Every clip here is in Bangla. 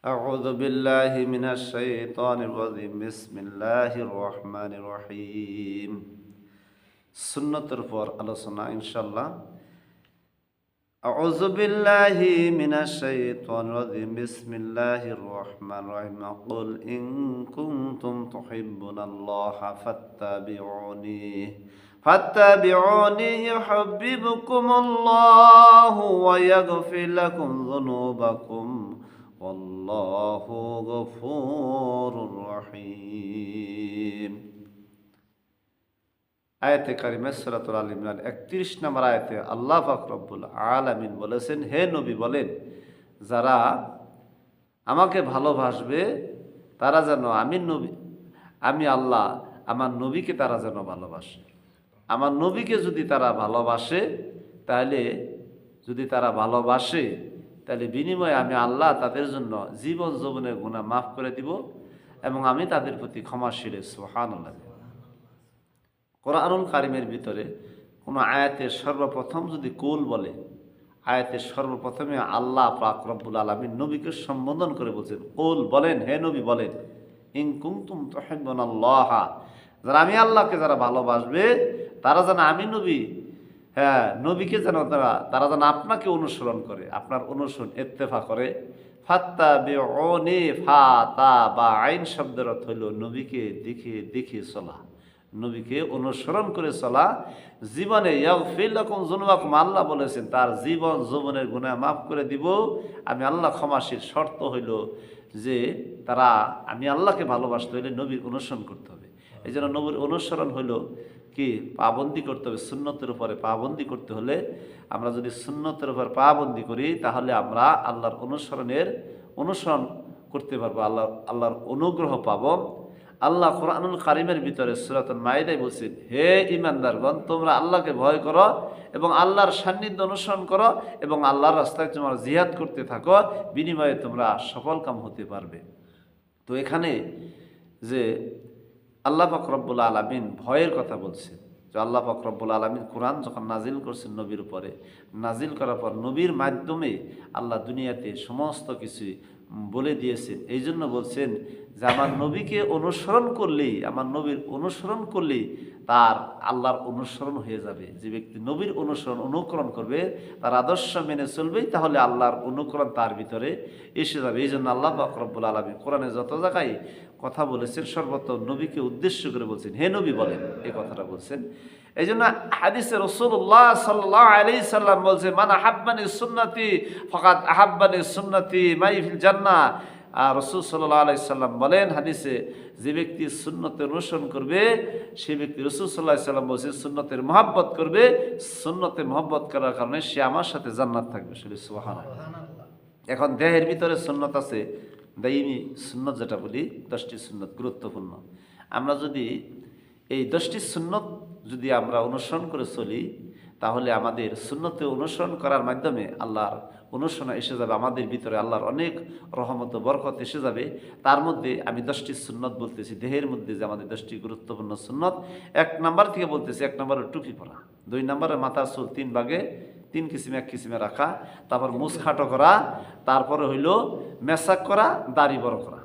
أعوذ بالله من الشيطان الرجيم بسم الله الرحمن الرحيم সুন্নতের উপর আলোচনা ইনশাআল্লাহ। أعوذ بالله من الشيطان الرجيم بسم الله الرحمن الرحيم قل إن كنتم تحبون الله فاتبعوني يحببكم الله ويغفر لكم ذنوبكم والله غفور رحيم। আয়াতে কারিমা সূরাতুল আল ইমরান 31 নম্বর আয়াতে আল্লাহ পাক রব্বুল আলামিন বলেছেন, হে নবী বলেন, যারা আমাকে ভালোবাসবে তারা যেন আমি আল্লাহ আমার নবীকে তারা যেন ভালোবাসে। আমার নবীকে যদি তারা ভালোবাসে তাহলে বিনিময়ে আমি আল্লাহ তাদের জন্য জীবন যৌবনের গুনাহ মাফ করে দিব এবং আমি তাদের প্রতি ক্ষমাশীল। সুবহানাল্লাহ। কোরআনুল কারিমের ভিতরে কোনো আয়াতের সর্বপ্রথম যদি কুল বলে, আয়াতের সর্বপ্রথমে আল্লাহ পাক রব্বুল আলামিন নবীকে সম্বোধন করে বলছেন, কুল বলেন, হে নবী বলেন, ইন কুনতুম তুহিব্বুনাল্লাহ, যারা আমি আল্লাহকে যারা ভালোবাসবে তারা যেন আমি নবীকে যেন তারা যেন আপনাকে অনুসরণ করে, আপনার অনুসরণ ইত্তেফা করে। ফাত্তাবিউনি, ফাতা বা আইন শব্দের অর্থ হইল নবীকে দেখে চলা, নবীকে অনুসরণ করে চলা। জীবনে ইয়াগফির লাকুম যুনুবাকুম, আল্লাহ বলেছেন তার জীবন যৌবনের গুনাহ মাফ করে দিব আমি আল্লাহ ক্ষমাশীল। শর্ত হইল যে তারা আমি আল্লাহকে ভালোবাসতে হইলে নবীর অনুসরণ করতে হবে। এই জন্য নবীর অনুসরণ হইল কি, পাবন্দি করতে হবে। সুন্নতের উপরে পাবন্দি করতে হলে আমরা যদি সুন্নতের উপর পাবন্দি করি তাহলে আমরা আল্লাহর অনুসরণ করতে পারবো, আল্লাহর অনুগ্রহ পাবো। আল্লাহ কোরআনুল কারিমের ভিতরে সূরাতুল মাইদায় বলছেন, হে ঈমানদারগণ, তোমরা আল্লাহকে ভয় করো এবং আল্লাহর সান্নিধ্য অনুসরণ করো এবং আল্লাহর রাস্তায় তোমরা জিহাদ করতে থাকো, বিনিময়ে তোমরা সফলকাম হতে পারবে। তো এখানে যে আল্লাহ পাক রব্বুল আলামিন ভয়ের কথা বলছেন, যে আল্লাহ পাক রব্বুল আলামিন কোরআন যখন নাজিল করছেন নবীর উপরে, নাজিল করার পর নবীর মাধ্যমে আল্লাহ দুনিয়াতে সমস্ত কিছু বলে দিয়েছেন। এই জন্য বলছেন যে আমার নবীকে অনুসরণ করলেই, আমার নবীর অনুসরণ করলেই তার আল্লাহর অনুসরণ হয়ে যাবে। যে ব্যক্তি নবীর অনুকরণ করবে, তার আদর্শ মেনে চলবেই, তাহলে আল্লাহর অনুকরণ তার ভিতরে এসে যাবে। এই জন্য আল্লাহ পাক রব্বুল আলামিন কোরআনে যত জায়গায় কথা বলেছেন সর্বত্র নবীকে উদ্দেশ্য করে বলছেন, হে নবী বলেন, এই কথাটা বলছেন। এই জন্য হাদিসে রাসূলুল্লাহ সাল্লাল্লাহু আলাইহি সাল্লাম বলছে, মান আহাব্বানি সুন্নতি ফাকাদ আহাব্বানি সুন্নতি মাই ফিল জান্নাহ। আর রাসূল সাল্লাল্লাহু আলাইহি সাল্লাম বলেন হাদিসে, যে ব্যক্তি সুন্নতের অনুসরণ করবে সে ব্যক্তি, রাসূল সাল্লাল্লাহু আলাইহি সাল্লাম বলছে, সুন্নতের মহব্বত করবে, সুন্নতের মহব্বত করার কারণে সে আমার সাথে জান্নাত থাকবে। সুবহানাল্লাহ। এখন দেহের ভিতরে সুন্নত আছে, দাইমি সুন্নত যেটা বলি, 10টি সুন্নত গুরুত্বপূর্ণ। আমরা যদি এই 10টি সুন্নত যদি আমরা অনুসরণ করে চলি তাহলে আমাদের সুন্নতে অনুসরণ করার মাধ্যমে আল্লাহর অনুসরণ এসে যাবে, আমাদের ভিতরে আল্লাহর অনেক রহমত বরকত এসে যাবে। তার মধ্যে আমি 10টি সুন্নত বলতেছি, দেহের মধ্যে যে আমাদের 10টি গুরুত্বপূর্ণ সুন্নত। 1 নম্বর থেকে বলতেছি, 1 নম্বরে টুপি পরা, 2 নম্বরে মাথার চুল 3 ভাগে 3 কিসিমে 1 কিসিমে রাখা, তারপর মুছ খাটো করা, তারপরে হইল মেসাক করা, দাড়ি বড় করা,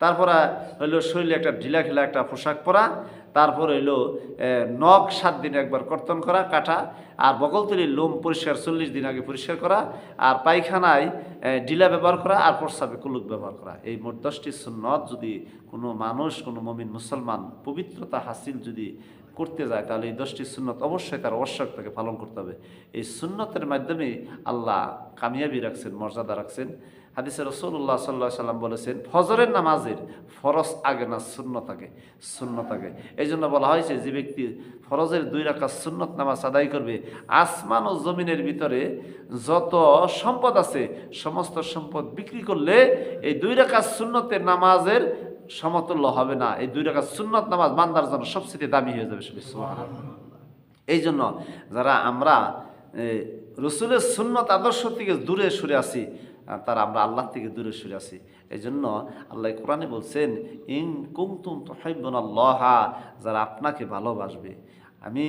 তারপরে হইলো শরীরে একটা ঢিলা ঢিলা একটা পোশাক পরা, তারপর হইলো নখ 7 দিনে একবার কর্তন করা কাটা, আর বগলতলির লোম পরিষ্কার 40 দিন আগে পরিষ্কার করা, আর পায়খানায় ঢিলা ব্যবহার করা, আর প্রস্রাবে কুলুক ব্যবহার করা। এই মোট 10টি সুন্নত যদি কোনো মানুষ, কোনো মুমিন মুসলমান পবিত্রতা হাসিল যদি করতে যায় তাহলে এই 10টি সুন্নত অবশ্যই তার আবশ্যকতাকে পালন করতে হবে। এই সুন্নতের মাধ্যমে আল্লাহ কামিয়াবি রাখছেন, মর্যাদা রাখছেন। হাদিসে রাসূলুল্লাহ সাল্লাল্লাহু আলাইহি সাল্লাম বলেছেন, ফজরের নামাজের ফরজ আগে না সুন্নত আগে। এই জন্য বলা হয়েছে, যে ব্যক্তি ফরজের 2 রাকাত সুন্নত নামাজ আদায় করবে, আসমান ও জমিনের ভিতরে যত সম্পদ আছে সমস্ত সম্পদ বিক্রি করলে এই 2 রাকাত সুন্নতের নামাজের সমতুল্য হবে না। এই 2 রাকাত সুন্নত নামাজ বান্দার জন্য সবচেয়ে দামি হয়ে যাবে। সুবহানাল্লাহ। এই জন্য যারা আমরা রাসূলের সুন্নত আদর্শ থেকে দূরে সরে আছি, তারা আমরা আল্লাহ থেকে দূরে সরে আছি। এই জন্য আল্লাহ কোরআনে বলছেন, ইন কুনতুম তুহিব্বুনাল্লাহ, যারা আপনাকে ভালোবাসবে, আমি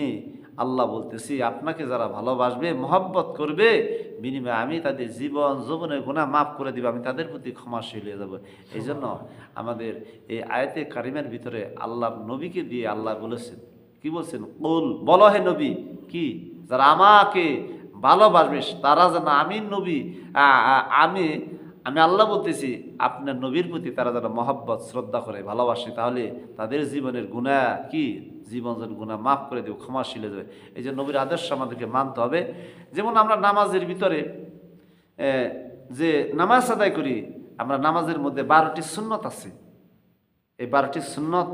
আল্লাহ বলতেছি আপনাকে যারা ভালোবাসবে মহব্বত করবে বিনিময়ে আমি তাদের জীবন যৌবনের গুনাহ মাফ করে দিব, আমি তাদের প্রতি ক্ষমাশীল হয়ে যাব। এই জন্য আমাদের এই আয়াতে কারিমের ভিতরে আল্লাহর নবীকে দিয়ে আল্লাহ বলেছেন, কি বলছেন, কুল বলো হে নবী, কি যারা আমাকে ভালোবাসবে তারা যেন আমি নবী আমি আমি আল্লাহ বলতেছি আপনার নবীর প্রতি তারা যেন মহব্বত শ্রদ্ধা করে ভালোবাসে, তাহলে তাদের জীবনের গুনাহ কি জীবন যেন গুনাহ মাফ করে দেবে, ক্ষমাশীল হয়ে যাবে। এই যে নবীর আদর্শ আমাদেরকে মানতে হবে। যেমন আমরা নামাজের ভিতরে যে নামাজ আদায় করি, আমরা নামাজের মধ্যে 12টি সুন্নত আছে। এই 12টি সুন্নত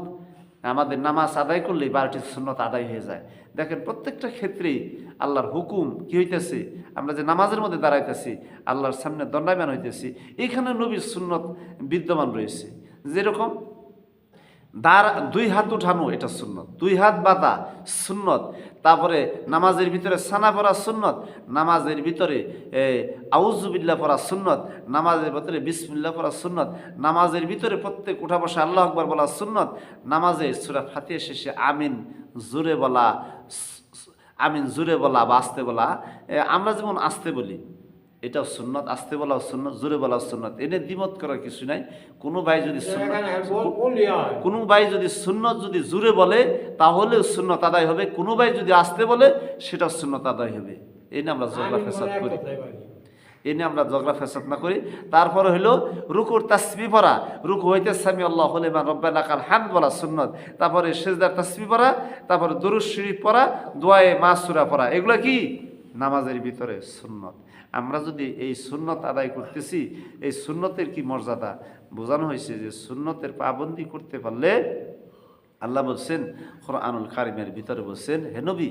আমাদের নামাজ আদায় করলেই 12টি সুন্নত আদায় হয়ে যায়। দেখেন প্রত্যেকটা ক্ষেত্রেই আল্লাহর হুকুম কি হইতেছে, আমরা যে নামাজের মধ্যে দাঁড়াইতেছি, আল্লাহর সামনে দণ্ডায়মান হইতেছি, এখানে নবীর সুন্নত বিদ্যমান রয়েছে। যেরকম দুই হাত উঠানো, এটা সুন্নত, দুই হাত বাঁধা সুন্নত। তারপরে নামাজের ভিতরে সানা পড়া সুন্নত, নামাজের ভিতরে আউযুবিল্লাহ পড়া সুন্নত, নামাজের ভিতরে বিসমিল্লাহ পড়া সুন্নত, নামাজের ভিতরে প্রত্যেক উঠা বসা আল্লাহু আকবার বলা সুন্নত, নামাজে সূরা ফাতিহা শেষে আমিন জোরে বলা, আমিন জোরে বলা বা আস্তে বলা। আমরা যেমন আস্তে বলি এটাও সুন্নত, আস্তে বলাও সুন্নত, জোরে বলাও সুন্নত। এনে দ্বিমত করার কিছু নাই। কোনো ভাই যদি সুন্নত যদি জোরে বলে তাহলে সুন্নত আদায় হবে, কোনো ভাই যদি আস্তে বলে সেটাও সুন্নত আদায় হবে। এই নিয়ে আমরা ঝগড়া ফেসাদ করি, এই নিয়ে আমরা ঝগড়া ফেসাদ না করি। তারপরে হইলো রুকুর তাসবিহ পড়া, রুকু হইতে সামি আল্লাহু লিমান রব্বানা লাকাল হামদ বলা সুন্নত। তারপরে সিজদার তাসবিহ পড়া, তারপরে দুরূদ শরীফ পড়া, দোয়ায়ে মাসুরা পড়া, এগুলো কি নামাজের ভিতরে সুন্নত। আমরা যদি এই সুন্নত আদায় করতেছি, এই সুন্নতের কি মর্যাদা বোঝানো হয়েছে যে সুন্নতের পাবন্দি করতে পারলে আল্লাহ বলছেন কোরআনুল কারিমের ভিতরে বলছেন, হে নবী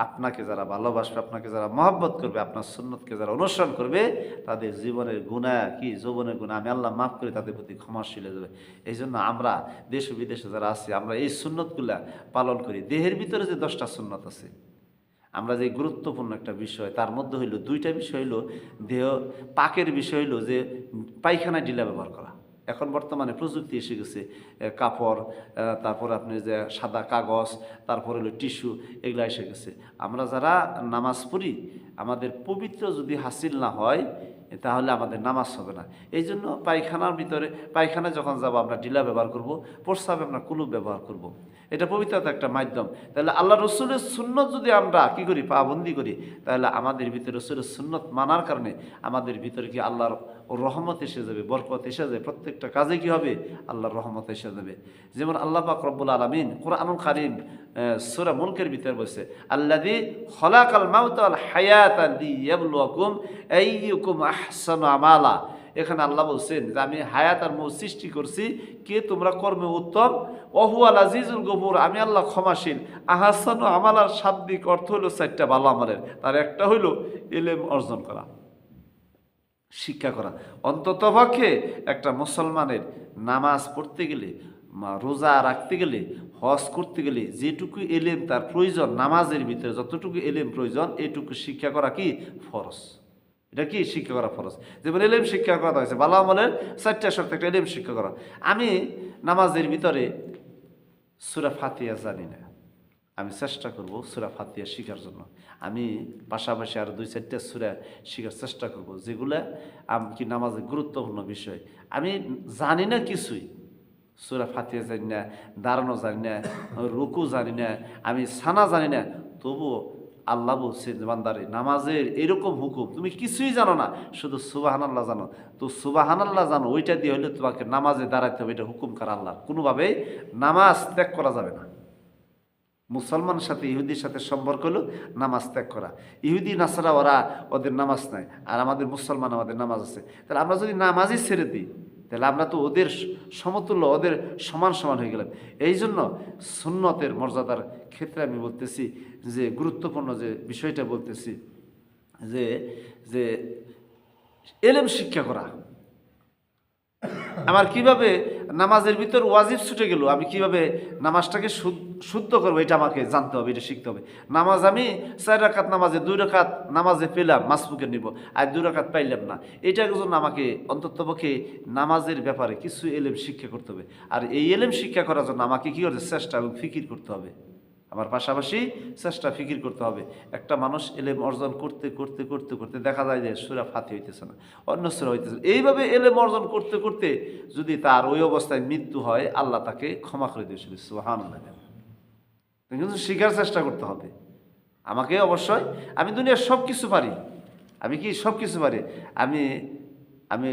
আপনাকে যারা ভালোবাসবে, আপনাকে যারা মহব্বত করবে, আপনার সুন্নতকে যারা অনুসরণ করবে তাদের জীবনের গুনাহ কি যৌবনের গুনাহ আমি আল্লাহ মাফ করে তাদের প্রতি ক্ষমাশীল হয়ে যাবে। এই জন্য আমরা দেশ ও বিদেশে যারা আছি আমরা এই সুন্নতগুলা পালন করি। দেহের ভিতরে যে 10টা সুন্নত আছে, আমরা যে গুরুত্বপূর্ণ একটা বিষয় তার মধ্যে হইল 2টা বিষয় হইল দেহ পাকের বিষয় হইল যে পায়খানায় ডিলা ব্যবহার করা। এখন বর্তমানে প্রযুক্তি এসে গেছে, কাপড়, তারপর আপনি যে সাদা কাগজ, তারপর হলো টিস্যু, এগুলো এসে গেছে। আমরা যারা নামাজ পড়ি আমাদের পবিত্র যদি হাসিল না হয় তাহলে আমাদের নামাজ হবে না। এই জন্য পায়খানার ভিতরে, পায়খানায় যখন যাব আমরা ডিলা ব্যবহার করব, প্রস্রাবে আমরা কুলুপ ব্যবহার করব। এটা পবিত্রতা একটা মাধ্যম। তাহলে আল্লাহ রসুলের সুন্নত যদি আমরা কি করি পাবন্দি করি, তাহলে আমাদের ভিতরে রসুলের সুন্নত মানার কারণে আমাদের ভিতরে কি আল্লাহর রহমত এসে যাবে, বরকত এসে যাবে, প্রত্যেকটা কাজে কি হবে আল্লাহর রহমত এসে যাবে। যেমন আল্লাহ পাক রব্বুল আলামিন কুরআনুল কারীম সূরা মুলকের ভিতরে বলছে, আল্লাযী খলাকাল মাউতা ওয়াল হায়াতা লিয়াবলুয়াকুম আইয়ুকুম আহসানু আমালা। এখানে আল্লাহ বলছেন যে আমি হায়াত আর মৌত সৃষ্টি করছি, কে তোমরা কর্মে উত্তম, ওহুয়াল আজিজুল গফুর, আমি আল্লাহ ক্ষমাশীল। আহসানু আমালার শাব্দিক অর্থ হইল 4টা ভালো আমলের, তার একটা হইল ইলম অর্জন করা, শিক্ষা করা। অন্ততপক্ষে একটা মুসলমানের নামাজ পড়তে গেলে, রোজা রাখতে গেলে, হজ করতে গেলে যেটুকু এলেম তার প্রয়োজন, নামাজের ভিতরে যতটুকু এলেম প্রয়োজন এইটুকু শিক্ষা করা কি ফরজ। এটা কি শিক্ষা করা ফরজ। যেমন এলেম শিক্ষা করা হয়েছে ভালো আমলের 4টা শর্ত, একটা এলেম শিক্ষা করা। আমি নামাজের ভিতরে সূরা ফাতিহা জানি না, আমি চেষ্টা করব সূরা ফাতিহা শেখার জন্য। আমি পাশাপাশি আরও 2-4টা সূরা শেখার চেষ্টা করব, যেগুলা কি নামাজের গুরুত্বপূর্ণ বিষয়। আমি জানি না কিছুই, সূরা ফাতিহা জানি না, দাঁড়ানো জানি না, রুকু জানি না, আমি সানা জানি না, তবুও আল্লাহ বলছেন বান্দারে নামাজের এরকম হুকুম তুমি কিছুই জানো না, শুধু সুবহানাল্লাহ জানো, তো সুবহানাল্লাহ জানো ওইটা দিয়ে হলে তোমাকে নামাজে দাঁড়াতে হবে, এটা হুকুম করা আল্লাহ। কোনোভাবেই নামাজ ত্যাগ করা যাবে না। মুসলমানের সাথে ইহুদির সাথে সম্পর্ক হলো নামাজ ত্যাগ করা। ইহুদি নাসারা ওদের নামাজ নাই, আর আমাদের মুসলমান আমাদের নামাজ আছে। তাহলে আমরা যদি নামাজই ছেড়ে দিই তাহলে আমরা তো ওদের সমতুল্য, ওদের সমান সমান হয়ে গেলাম। এই জন্য সুন্নতের মর্যাদার ক্ষেত্রে আমি বলতেছি যে গুরুত্বপূর্ণ যে বিষয়টা বলতেছি যে যে এলেম শিক্ষা করা। আমার কিভাবে নামাজের ভিতর ওয়াজিব ছুটে গেল, আমি কিভাবে নামাজটাকে শুদ্ধ করবো এটা আমাকে জানতে হবে, এটা শিখতে হবে। নামাজ আমি 4 রাকাত নামাজে 2 রাকাত নামাজে পেলাম, মাসবুকে নিব, আর 2 রাকাত পাইলাম না, এটার জন্য আমাকে অন্ততপক্ষে নামাজের ব্যাপারে কিছু এলেম শিক্ষা করতে হবে। আর এই এলেম শিক্ষা করার জন্য আমাকে কী করতে চেষ্টা এবং ফিকির করতে হবে। আমার পাশাপাশি চেষ্টা ফিকির করতে হবে। একটা মানুষ এলেম অর্জন করতে করতে করতে করতে দেখা যায় যে সূরা ফাতিহা হইতেছে না, অন্য সূরা হইতেছে না। এইভাবে এলেম অর্জন করতে করতে যদি তার ওই অবস্থায় মৃত্যু হয়, আল্লাহ তাকে ক্ষমা করে দিয়েছিল। সুবহানাল্লাহ। কিন্তু শিখার চেষ্টা করতে হবে আমাকে। অবশ্যই আমি দুনিয়ার সব কিছু পারি। আমি কি সব কিছু পারি? আমি আমি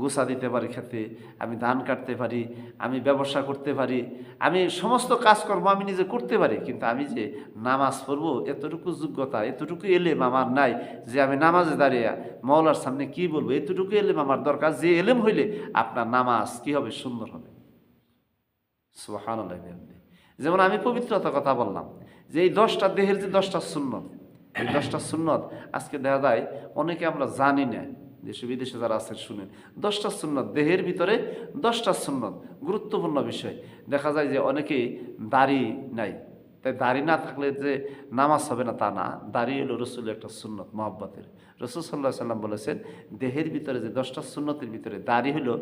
গোছা দিতে পারি খেতে, আমি ধান কাটতে পারি, আমি ব্যবসা করতে পারি, আমি সমস্ত কাজকর্ম আমি নিজে করতে পারি। কিন্তু আমি যে নামাজ পড়বো, এতটুকু যোগ্যতা, এতটুকু এলেম আমার নাই যে আমি নামাজে দাঁড়িয়ে মওলার সামনে কি বলবো। এতটুকু এলেম আমার দরকার, যে এলেম হইলে আপনার নামাজ কি হবে? সুন্দর হবে। সুবহানাল্লাহ। যেমন আমি পবিত্রতার কথা বললাম, যে এই 10টা দেহের যে 10টা সুন্নত, এই 10টা সুন্নত আজকে দেখা যায় অনেকে আমরা জানি না। দেশে বিদেশে যারা আছেন শুনেন, 10টা সুন্নত দেহের ভিতরে, 10টা সুন্নত গুরুত্বপূর্ণ বিষয়। দেখা যায় যে অনেকেই দাড়ি নাই, তাই দাড়ি না থাকলে যে নামাজ হবে না তা না। দাড়ি হলো রসুলের একটা সুন্নত মহব্বতের। রসুল সাল্লাহ সাল্লাম বলেছেন, দেহের ভিতরে যে 10টা সুন্নতের ভিতরে দাড়ি হলো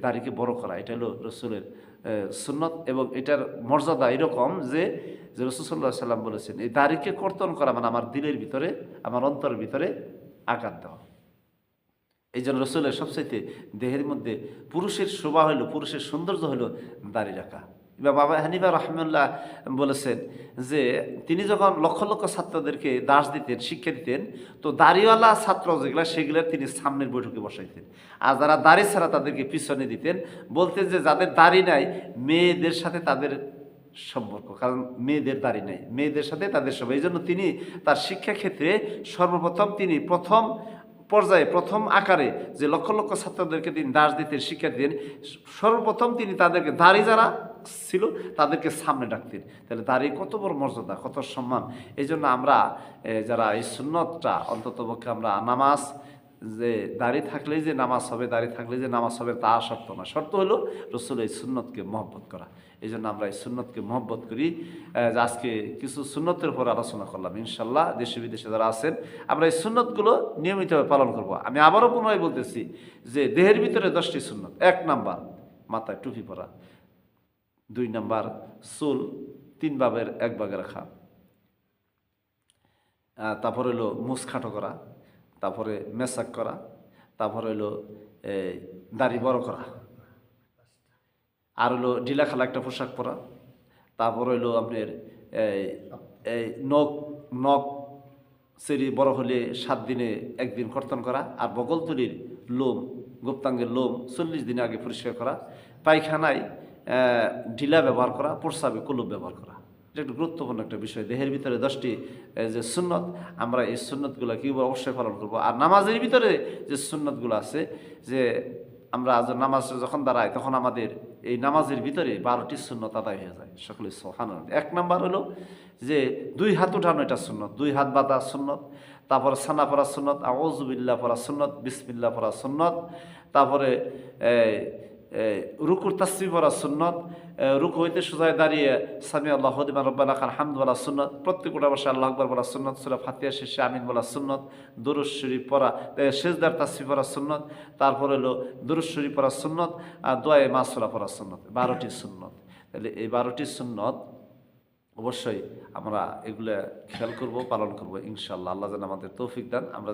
দাড়িকে বড় করা, এটা হলো রসুলের সুন্নত। এবং এটার মর্যাদা এরকম যে রসুল সাল্লাহ সাল্লাম বলেছেন, এই দাড়িকে কর্তন করা মানে আমার দিলের ভিতরে, আমার অন্তরের ভিতরে আঘাত দেওয়া। এই জন্য রসুলের সবচাইতে দেহের মধ্যে পুরুষের শোভা হইল, পুরুষের সৌন্দর্য হইল দাড়ি রাখা। ইমাম আবু হানিফা রাহিমাহুল্লাহ বলেছেন যে তিনি যখন লক্ষ লক্ষ ছাত্রদেরকে দাস দিতেন, শিক্ষা দিতেন, তো দাড়িওয়ালা ছাত্র যেগুলা সেগুলা তিনি সামনের বৈঠকে বসাইতেন, আর যারা দাড়ি ছাড়া তাদেরকে পিছনে দিতেন। বলতেন যে যাদের দাড়ি নাই মেয়েদের সাথে তাদের সম্পর্ক, কারণ মেয়েদের দাড়ি নেই, মেয়েদের সাথে তাদের সব। এই জন্য তিনি তার শিক্ষাক্ষেত্রে সর্বপ্রথম তিনি প্রথম পর্যায়ে, প্রথম আকারে যে লক্ষ লক্ষ ছাত্রদেরকে তিনি দাস দিতেন, শিক্ষা দিতেন, সর্বপ্রথম তিনি তাদেরকে দাড়ি যারা ছিল তাদেরকে সামনে ডাকতেন। তাহলে দাড়ি কত বড় মর্যাদা, কত সম্মান। এই জন্য আমরা যারা এই সুন্নতটা অন্ততপক্ষে আমরা নামাজ, যে দাড়ি থাকলেই যে নামাজ হবে, দাড়ি থাকলেই যে নামাজ হবে তা শর্ত না। শর্ত হলো রসুল এই সুন্নতকে মহব্বত করা। এই জন্য আমরা এই সুন্নতকে মহব্বত করি। আজকে কিছু সুন্নতের উপর আলোচনা করলাম। ইনশাল্লাহ দেশে বিদেশে যারা আছেন আমরা এই সুন্নতগুলো নিয়মিতভাবে পালন করব। আমি আবারও পুনরায় বলতেছি যে দেহের ভিতরে 10টি সুন্নত। 1 নাম্বার মাথায় টুপি পরা, 2 নাম্বার চুল 3 ভাগের 1 ভাগে রাখা, তারপর হলো মুছ খাটো করা, তারপরে মেসাক করা, তারপর হইলো দাড়ি বড় করা, আর হইলো ঢিলা খালা একটা পোশাক পরা, তারপর হইলো আপনার এই নখ নখ সেরি বড় হলে 7 দিনে 1 দিন কর্তন করা, আর বগলতলির লোম, গুপ্তাঙ্গের লোম 40 দিনে আগে পরিষ্কার করা, পায়খানায় ঢিলা ব্যবহার করা, প্রস্রাবে কুলুপ ব্যবহার করা। এটা একটা গুরুত্বপূর্ণ একটা বিষয়। দেহের ভিতরে 10টি যে সুন্নত, আমরা এই সুন্নতগুলো কি অবশ্যই পালন করব। আর নামাজের ভিতরে যে সুন্নতগুলো আছে, যে আমরা আজ নামাজ যখন দাঁড়াই তখন আমাদের এই নামাজের ভিতরে 12টি সুন্নত আদায় হয়ে যায়। সকলে সুবহানাল্লাহ। 1 নাম্বার হলো যে 2 হাত উঠানো, এটা সুন্নত। 2 হাত বাঁধা সুন্নত। তারপরে সানা পড়া সুন্নত, আউযু বিল্লাহ পড়া সুন্নত, বিসমিল্লাহ পড়া সুন্নত। তারপরে রুকুর তাসবিহ পড়া সুন্নত। রুকু হইতে সোজায় দাঁড়িয়ে সামি আল্লাহু লিমান রাব্বানা লাকাল হামদ বলা সুন্নত। প্রত্যেক উঠা বসে আল্লাহু আকবার বলা সুন্নত। সূরা ফাতিহা শেষে আমিন বলা সুন্নত। দুরূদ শরীফ পড়া, সিজদার তাসবিহ পড়া সুন্নত। তারপরে হলো দুরূদ শরীফ পড়া সুন্নত, আর দোয়ায়ে মাসুরা পড়া সুন্নত। 12টি সুন্নত। তাহলে এই 12টি সুন্নত অবশ্যই আমরা এগুলো খেয়াল করব, পালন করব ইনশাআল্লাহ। আল্লাহ যেন আমাদের তৌফিক দেন। আমরা